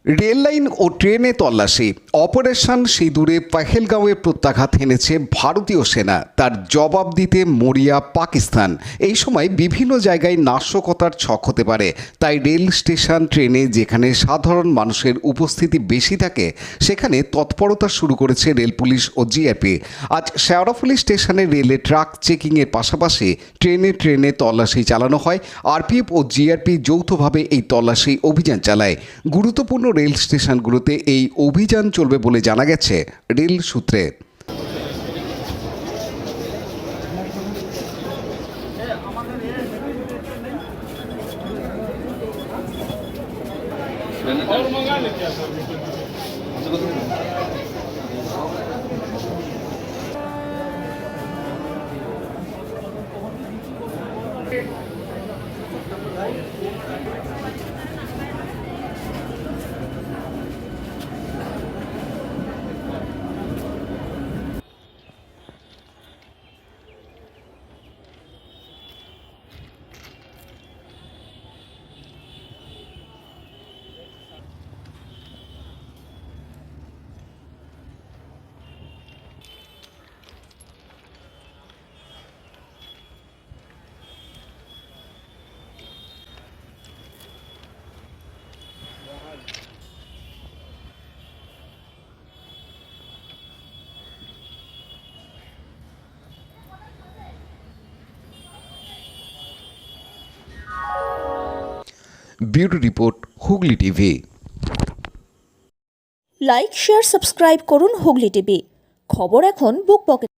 Rail line ও ট্রেনে তল্লাশি। Operation সিঁদুরে পহেলগাঁওয়ে প্রত্যাঘাত এনেছে ভারতীয় সেনা। তার জবাব দিতে মরিয়া পাকিস্তান। এই সময় বিভিন্ন জায়গায় নাশকতার ছক হতে পারে। তাই রেল স্টেশন, ট্রেনে যেখানে সাধারণ মানুষের উপস্থিতি বেশি থাকে সেখানে তৎপরতা শুরু করেছে রেল পুলিশ ও জিআরপি। আজ শেওড়াফুলি স্টেশনে রেলে ট্রাক চেকিংয়ের পাশাপাশি ট্রেনে তল্লাশি চালানো হয়। আরপিএফ ও জিআরপি যৌথভাবে এই তল্লাশি অভিযান চালায়। গুরুত্বপূর্ণ রেল স্টেশনগুলোতে এই অভিযান চলবে বলে জানা গেছে রেল সূত্রে। Bureau report, Hooghly TV. Like, share, subscribe করুন হুগলি টিভি। খবর এখন বুক পকেট।